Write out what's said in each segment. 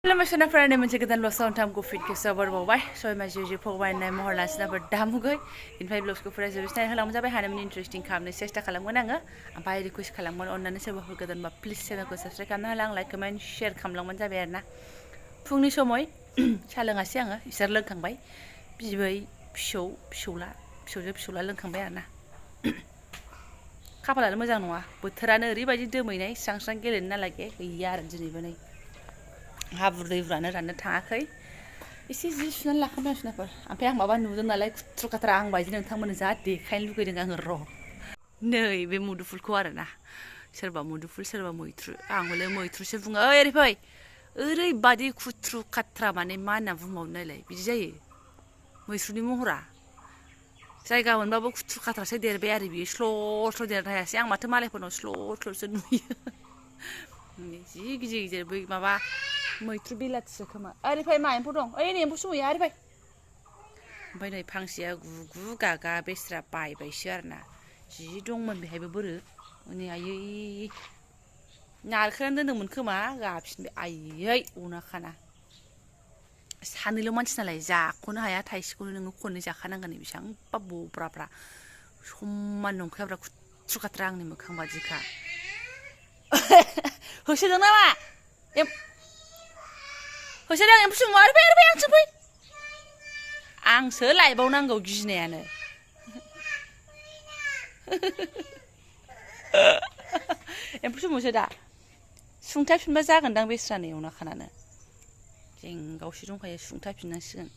Lemmasorna मोनसे गोदान लसआव नोंथांखौ फिट खेबसेआव बरबावबाय सयमा जिउ फगबायनाय महर लासिनाफोर दामुगै इनफाय ब्लग्सखौ फरायजोबो सिनाय होलांबाय जाबाय हानायमानि इन्टारेस्टिं खालामनो सेस्था खालामगोन आङो ओमफ्राय रिकुवेस्ट खालामगोन अननानै सोरबाफोर गोदानबा प्लिज चेनेलखौ साबस्क्राइब खालामना होलां लाइक कमेन्ट शेयार खालामलांबानो जाबाय आरोना फुंनि समय सा लोङासै आङो इसोर लोंखांबाय बिबै फिसौला लोंखांबाय आरोना खाफालानो मोजां नङा बोथोरानो ओरैबायदि दोमैनाय स्रां स्रां गेलेनो नालागे गैया आरो दिनैबो नै हाब्रु दैब्रुआनो राननो थाङाखै एसे जि सुनानै लाखांबाय आं सुनायफोर ओमफ्राय आं माबा नुदों नालाय खुथ्रु खाथ्रा आं बायदि नोंथांमोननो जा देखायनो लुगैदों आङो र' नै बे मुदुफुलखौ आरोना सोरबा मुदुफुल सोरबा मैथ्रु आं हले मैथ्रुसो बुङो ओइ ओरै फै ओरैबादि खुथ्रु खाथ्रा माने मा होनना बुंबावनो नायलाय बिदि जायो मैथ्रुनि महरा जायगा मोनबाबो खुथ्रु खाथ्रासो देरबाय आरो बियो स्ल' स्ल' देरनो हायासै आं माथो मालायफोरनाव स्ल' स्ल'सो नुयो जि गिदिर गिदिर बै माबा मैथ्रु बिलाथिसो खोमा ओरैफाय मा एम्फौ दं ओइ नै एम्फौ सुमुया ओरैफाय ओमफ्राय नै फांसेया गुगु गागा बेस्रा बायबायसो आरोना जि दंमोन बेहायबो बोरो नै आयै नारखोनानै दोन्दोंमोन खोमा गाफिनबाय आयै अनाखाना सानैल' मानसि नालाय जाख'नो हाया थाइसेखौनो नोङो खननै जाखानांगोन बेसेबांबा बब्राब्रा समान नंखायाब्रा खुथ्रु खाथ्रा आंनि मोखां बादिखा होसोदों नामा होसोदों एम्फौ सुमुया ओरैफाय आंथिं फै आंसो लायबावनांगौ गिनायानो एम्फौ सुमुसो दा सुंथाफिनबा जागोनदां बेस्रानो एवना खानानो जेंगावसो दंखायो सुंथाफिननांसिगोन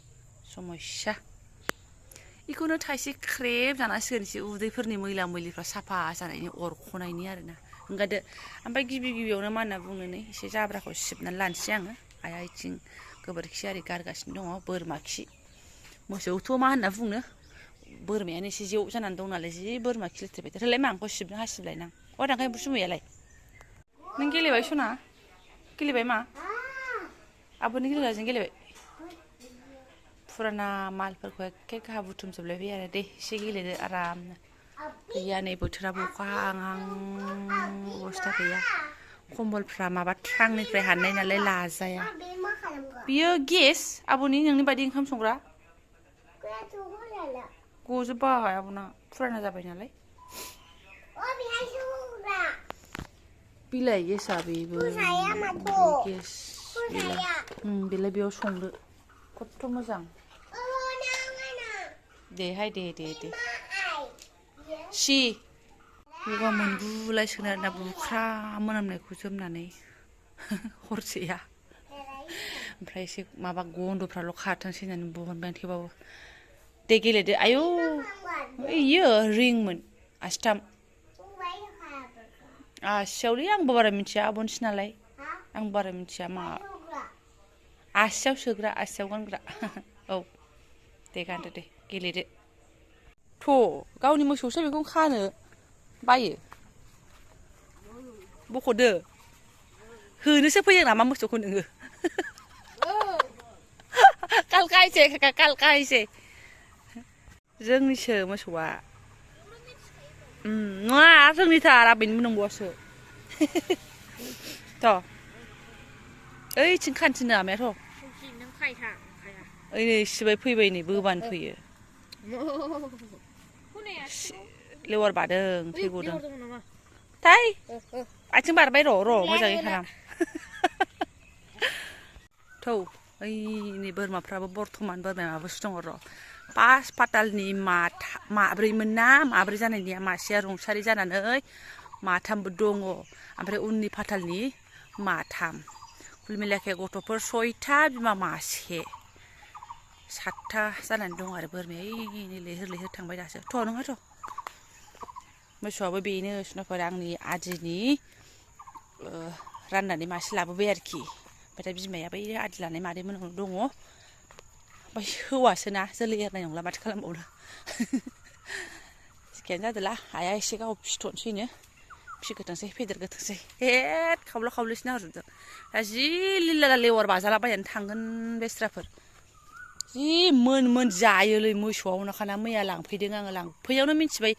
समस्या बेखौनो थाइसे ख्रेब जानांसिगोन एसे उदैफोरनि मैला मैलिफ्रा साफा जानायनि अरख'नायनि आरोना ओंखारदो ओमफ्राय गिबियावनो मा होनना बुङो नै एसे जाब्राखौ सिबनानै लानोसै आङो आइया इथिं गोबोरखि आरि गारगासिनो दङ बोरमा खि मोसौथ' मा होनना बुंनो बोरमायानो एसे जेव जानानै दं नालाय जि बोरमा खि लेथ्राय बेथ्रायलाय मा आंखौ सिबनो हासिबलायनां अ दांखाय एम्फौ सुमुयालाय नों गेलेबाय सना गेलेबाय मा आब'नि गेलेग्राजों गेलेबाय फुराना मालफोरखौ एखे गाहा बुथुमजोबलायबाय आरो दे एसे गेलेदो आरामनो गैया नै बोथोराबो अखा हाहां अबस्था गैया कम्बलफ्रा माबा ट्रांनिफ्राय हाननाय नालाय लाजाया बियो गेस आब'नि नोंनि बायदि ओंखाम संग्रा गजोब्बाय आब'ना फुराना जाबाय नालाय बिलाइ गेसा बेबो गेस बेलाय बेयाव संदो खथ्थ' मोजां देहाय दे सि गगा मोनगुलायसोगोन आरोना बुख्रा मोनामनायखौ जोमनानै हरसेया ओमफ्राय एसे माबा गन्धफ्राल' खारथोंसै होननानै बहनबाय थेवबाबो दे गेलेदो आयौ इयो रिंमोन आसिथाम आसियावलै आंबो बारा मिथिया आब'निसो नालाय आं बारा मिथिया मा आसियाव सोग्रा आसियाव गानग्रा औ दे गानदो दे गेलेदो थ' गावनि मोसौसो बेखौ खानो बायो बख'दो होनोसो फैयो नामा मोसौखौ नोङो कालकायसे जोंनिसो मोसौआ नङा जोंनिथार आबैनिबो नंबावासो थ' ओइथिं खानथिनो आमायाथ' ओइ नै सिबाय फैबाय नै बोबानो फैयो लेवार बादों थै गदों थाय आथिं बारबाय र' मोजाङै खालाम थौ ओइ नै बोरमाफ्राबो बर्थमान बोरमाया माबासो दङ र' पास फातालनि माब्रैमोन ना माब्रै जानायनिया मासेया रुंसारि जानानै माथामबो दङ ओमफ्राय उननि फातालनि माथाम कुल मिलाखे गथ'फोर 6था बिमा मासे 7था जानानै दं आरो बोरमाया ओइ लैहोर थांबाय दासो थ' नङा थ' मोसौआबो बेनो सुनाफोर आंनि आदिनि राननानै मासे लाबोबाय आरोखि ओमफ्राय दा बिमाया बै आदि लानाय मादैमोननाव दङ ओमफ्राय हौवासोना जोलै एरनाय नंला माथो खालामबावनो जिखियानो जादोला आइया एसे गाव फिथ'नोसैनो फिगोथोंसै फेदेरगोथोंसै हेद खावला खावलिसो नाहरजोबदों दा जि लिला लेवार बाजालाबायनानै थांगोन बेस्राफोर जि मोन जायोलै मोसौआव नखाना मैया लांफैदों आङो लांफैयावनो मिथिबाय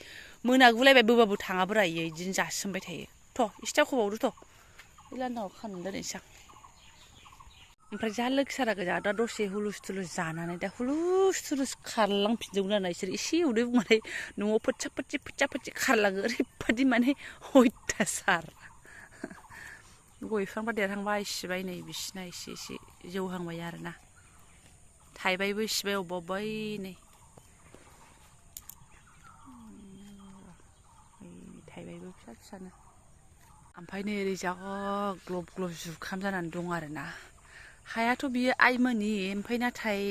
मोनागुलायबाय बोबाबो थाङाब्रा इयो बिदिनो जासोमबाय थायो थ' इसे खबावदो थ' बे लान्दाङाव खानानै दोननोसै आं ओमफ्राय जा लोगोसारा गोजा दा दसे हुलुस थुलुस जानानै दा हुलुस थुलुस खारलांफिनजोबगोन आरो इसोर एसे उदै बुंबाथाय न'आव फोथसा फोथसि खारलाङो ओरैबादि माने अयथासार गय बिफांफ्रा देरहांबाय सिबाय नै बिसिना एसे एसे जौहांबाय आरोना थाइबायबो सिबाय अबेबा नै थाइबायबो फिसा फिसानो ओमफ्राय नै ओरै जा ग्लब ग्लब जुखाम जानानै दं आरोना हायाथ' बियो आइमोननि ओमफ्राय नाथाय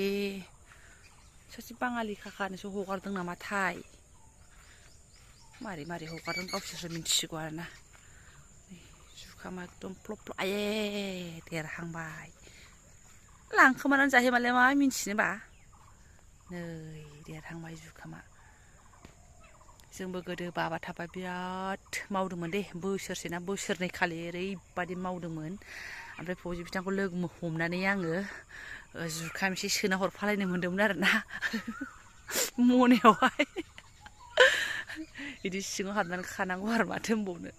सासे बाङालि काकानोसो हगारदों नामाथाय मारै मारै हगारदों गावसोरसो मिन्थिसिगौ आरोना जुखामा एकदम प्लब प्लब आये देरहांबाय लांखोमानानै जाहैबालाय मा मिन्थिनोबा नै देरहांबाय जुखामा जोंबो गोदो बाबा थाबा बिराद मावदोंमोन दे बोसोरसे ना बोसोरनै खालि ओरैबादि मावदोंमोन ओमफ्राय फौजि बिथांखौ लोगो हमनानै आङो जुखाम एसे सोना हरफालायनो मोन्दोंमोन आरोना मनायावहाय बिदि सिङाव हाबनानै खानांगौ आरो माथो होनबावनो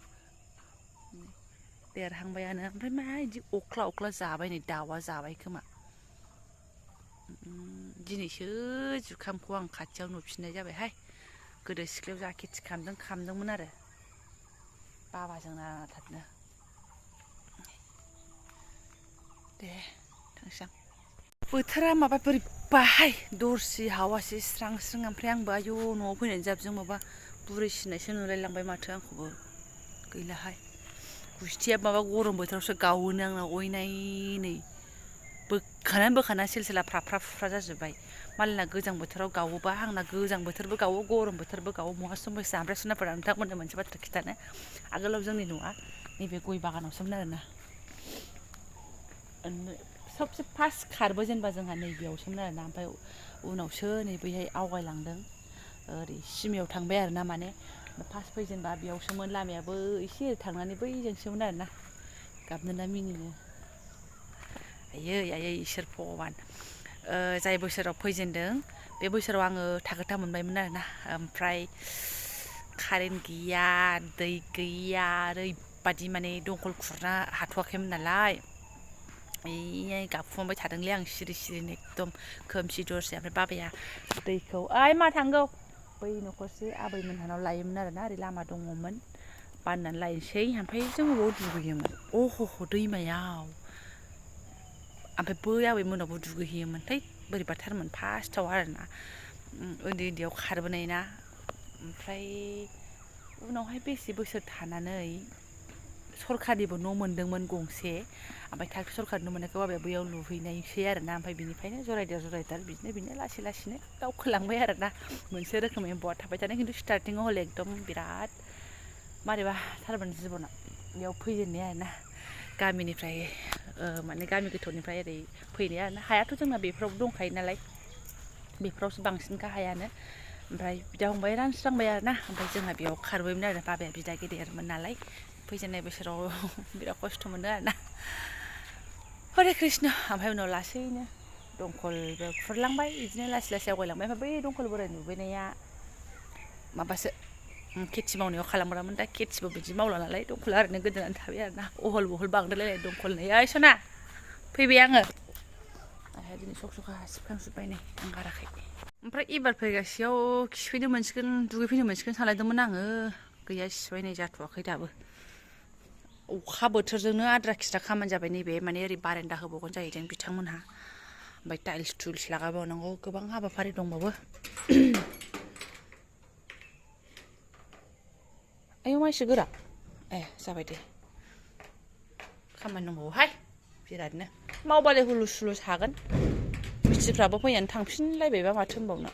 देरहांबायानो ओमफ्राय मा बिदि अख्ला अख्ला जाबाय नै दाउआ जाबाय खोमा दिनैसो जुखामखौ आं खाथियाव नुफिननाय जाबायहाय गोदो सिख्लायाव जा खेथि खालामदोंमोन आरो बाबाजों नांथाबनो दे थांसां बोथोरा माबा बोरैबाहाय दरसि हावासि स्रां स्रां ओमफ्राय आंबो आयौ न'आव फैनानै जाबजों माबा बुरैसिनायसो नुलायलांबाय माथो आंखौबो गैलाहाय गुस्थिया माबा गरम बोथोरावसो गावोनो आंना अयनायै बोखाना सेल सेला फ्राफ्रा फुफ्रा जाजोब्बाय मालायना गोजां बोथोराव गावोबा आंना गोजां बोथोरबो गावो गरम बोथोरबो गावो महा समयसा ओमफ्राय सुनाफोरा नोंथांमोननो मोनसे बाथ्रा खिथानो आगोलाव जोंनि न'आ नैबे गय बागानावसोमोन आरोना सबसे फार्स्ट खारबो जेनेबा जोंहा नैबेयावसोमोन आरोना ओमफ्राय उनावसो नै बैहाय आवगायलांदों ओरै सिमायाव थांबाय आरोना माने फार्स्ट फैजेनबा बेयावसोमोन लामायाबो एसे ओरै थांनानै बैजोंसोमोन आरोना गाबनो ना मिनिनो आयै इसोर भगबान जाय बोसोराव फैजेनदों बे बोसोराव आङो थाखोथाम मोनबायमोन आरोना ओमफ्राय कारेन्ट गैया दै गैया ओरैबादि माने दंखल खुरनो हाथ'वाखैमोन नालाय गाबखुंबाय थादोंलै आं सिरि सिरिनो एकदम खोमसि दरसि ओमफ्राय बाबाया दैखौ ओइ मा थांगौ बै न'खरसे आबैमोनहानाव लायोमोन आरोना ओरै लामा दङमोन बाननानै लायनोसै ओमफ्राय जों बबाव दुगैयोमोन दैमायाव ओमफ्राय बै आबैमोनावबो दुगैहैयोमोन थै बोरैबाथारमोन फार्स्टआव आरोना उन्दैयाव खारबोनाय ना ओमफ्राय उनावहाय बेसे बोसोर थानानै सरखारनिबो न' मोनदोंमोन गंसे ओमफ्राय सरखारनि न' मोननायखौ बाबाया बैयाव लुहैनायसै आरोना ओमफ्राय बिनिफ्रायनो जरायदार बिदिनो लासै लासैनो दावखोलांबाय आरोना मोनसे रोखोमै बहा थाबाय थानाय खिन्थु स्टार्टिङाव हले एकदम बिराद मारैबा थारमोन जिबना बेयाव फैजेननाय आरोना गामिनिफ्राय माने गामि गोथौनिफ्राय ओरै फैनाय आरोना हायाथ' जोंना बेफोराव दंखायो नालाय बेफोरावसो बांसिनखा हायानो ओमफ्राय बिदा फंबाय रानस्रांबाय आरोना ओमफ्राय जोंहा बेयाव खारबोयोमोन आरो बाबाया बिदा गेदेरमोन नालाय फैजेननाय बोसोराव बिराद खस्थ' मोनदों आरोना हरे कृष्ण ओमफ्राय उनाव लासैनो दंखलबो खुरलांबाय बिदिनो लासै लासै आवगायलांबाय ओमफ्राय बै दंखल बोराय नुबोनाया माबासो खेथि मावनायाव खालामग्रामोन दा खेथिबो बिदि मावला नालाय दंखला ओरैनो गोदोनानै थाबाय आरोना अहल बहल बांद्रायलायनाय दंखलनै ओइ सना फैबाय आङो आंहा दिनै सखा सिबखांजोब्बाय नै आं गाराखै ओमफ्राय एबार फैगासेयाव खिफैनो मोनसिगोन दुगैफैनो मोनसिगोन सानलायदोंमोन आङो गैया सिबाय नै जाथ'वाखै दाबो अखा बोथोरजोंनो आद्रा खिद्रा खामानि जाबाय नैबे माने ओरै बारेन्दा होबावगोन जाहैदों बिथांमोनहा ओमफ्राय टाइल्स टुइल्स लागायबावनांगौ गोबां हाबाफारि दंबावो आयौ मानसि गोरा जाबाय दे खामानि दंबावोहाय बिरादनो मावबालाय हुलुस हुलुस हागोन मिस्ट्रिफ्राबो फैनानै थांफिनलायबायबा माथो होनबावनो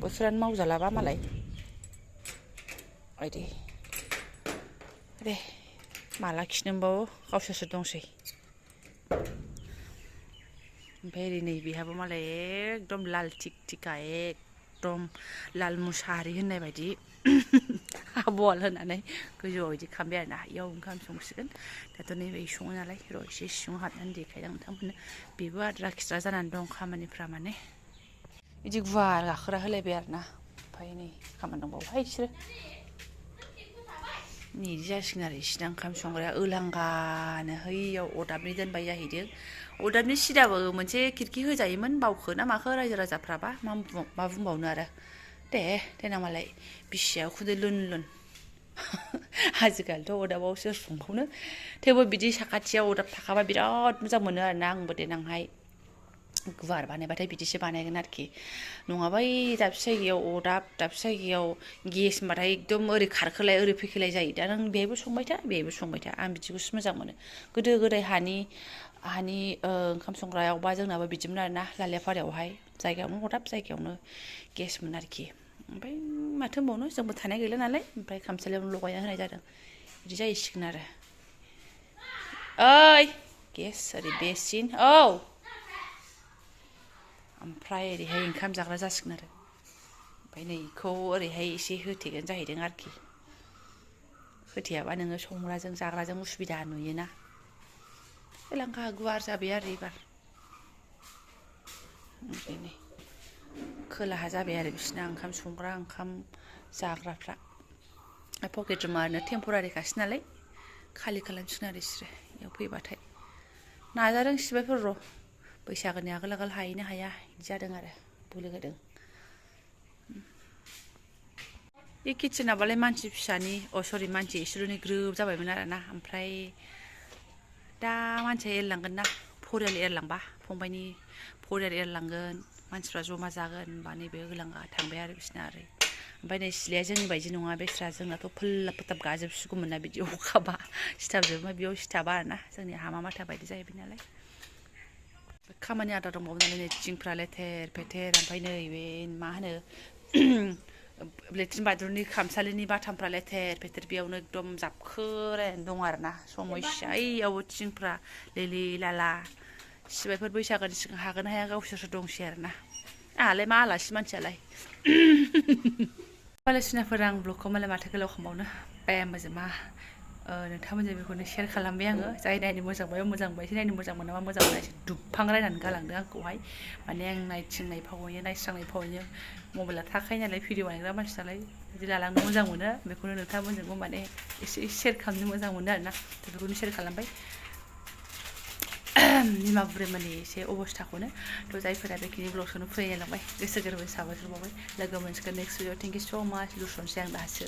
बोथोरानो मावजालाबा मालाय आयदे दे माला खिनो मोनबावो गावसोरसो दंसै ओमफ्राय ओरै नै बेहाबो मालाय एकदम लाल थिक थिका एकदम लाल मुसाहारि होननाय बायदि बल होनानै गोजौआव बिदि खालामबाय आरोना इयाव ओंखाम संसिगोन दाथ' नैबे सङो नालाय र' एसे सिङाव हाबनानै देखायदों नोंथांमोननो बेबो आद्रा खिद्रा जानानै दं खामानिफ्रा माने बिदि गुवार गाखोरा होलायबाय आरोना ओमफ्राय नै खामानि दंबावोहाय बिसोरो नै बिदि जासिगोन आरो इसिना ओंखाम संग्राया ओलांगानो हैयाव अरदाबनि दोनबाय जाहैदों अरदाबनि सिदाबो मोनसे खिरखि होजायोमोन बावखो ना माखो रायजो राजाफ्राबा मा बुंबावनो आरो दे देनां मालाय बिसिया उखुन्दै लुन लुन आजिखालिथ' अरदाबावसो संबावनो थेवबो बिदि साखाथियाव अरदाब थाखाबा बिराद मोजां मोनो आरोना आंबो देनांहाय गुवार बानायबाथाय बिदिसो बानायगोन आरोखि नङाबा दाबसे जायगायाव अरदाब दाबसे जायगायाव गेस होनबाथाय एकदम ओरै खारखोलाय ओरै फैखोलाय जायो दा नों बेहायबो संबाय था बेहायबो संबाय था आं बिदिखौसो मोजां मोनो गोदो गोदाय हानि ओंखाम संग्रायावबा जोंनाबो बिदिमोन आरोना लालियाफारायावहाय जायगायावनो अरदाब जायगायावनो गेसमोन आरोखि ओमफ्राय माथो होनबावनो जोंबो थानाय गैला नालाय ओमफ्राय खामसालियावनो लगायना होनाय जादों बिदि जाहैसिगोन आरो ओइ गेस ओरै बेसिन औ ओमफ्राय ओरैहाय ओंखाम जाग्रा जासिगोन आरो ओमफ्राय नै बेखौ ओरैहाय एसे होथेगोन जाहैदों आरोखि होथेयाबा नोङो संग्राजों जाग्राजों उसुबिदा नुयोना एलांका गुवार जाबाय आरो एबार ओमफ्राय नै खोलाहा जाबाय आरो बिसिना ओंखाम संग्रा ओंखाम जाग्राफ्रा पकेट रुमा ओरैनो टेम्परारिखासो नालाय खालि खालामसिगोन आरो बिसोरो बेयाव फैबाथाय नाजादों सिबायफोर र' बैसागोनि आगोल आगोल हाहैनो हाया बिदि जादों आरो बोलो होदों बे किटसेनाबालाय मानसि फिसानि सरि मानसि एसेल'नि ग्रोब जाबायमोन आरोना ओमफ्राय दा मानसिया एरलांगोन ना फरियाल एरलांबा फंबायनि फरियाल एरलांगोन मानसिफ्रा जमा जागोन होनबा नैबे होलांगा थांबाय आरो बिसिना ओरै ओमफ्राय नै सिलाया जोंनि बायदि नङा बेस्रा जोंनाथ' फोल्लाब फोथाब गाजोबसिगौमोन ना बिदि अखाबा सिथाबजोबो बेयाव सिथाबा आरोना जोंनि हामा माथा बायदि जाहैबाय नालाय खामानि आद्रा दंबावो नालाय नै थिंफ्रा लेथेर फेथेर ओमफ्राय नै बे मा होनो लेट्रिन बाथरुमनि खामसालिनि बाथामफ्रा लेथेर फेथेर बेयावनो एकदम जाबखोरायानो दं आरोना समयसा ओइयावबो थिंफ्रा लेलि लाला सिबायफोर बैसागोनि सिगां हागोन हाया गावसोरसो दंसै आरोना आंहालाय मा आलासि मानसियालाय बायदिसिनाफोर आं ब्लगखौ मालाय माथो गोलाव खालामबावनो बाया मोजां मा नोंथांमोनजों बेखौनो शेयार खालामबाय आङो जाय नायनो मोजां मोनबाय मोजां मोनबाय नायनो मोजां मोनाबा मोजां मोना एसे दुबफांरायनानै गालांदों आंखौहाय माने आं नायथिंनाय फावैनो नायस्रांनाय फावैनो मबाइला थाखायो नालाय भिडिअ बानायग्रा मानसि नालाय बिदि लालांनो मोजां मोनो बेखौनो नोंथांमोनजोंबो माने एसे शेयार खालामनो मोजां मोनो आरोना बेफोरखौनो शेयार खालामबाय बिमा बुरैमानि एसे अबस्थाखौनो थ' जायफोरा बेखिनि ब्लगखौनो फरायलांबाय गोसो गोरबोयै साबायखर बावबाय लोगो मोनसिगोन नेक्स्ट भिडिअ थेंक इउ स' माच लुसनसै आं दासो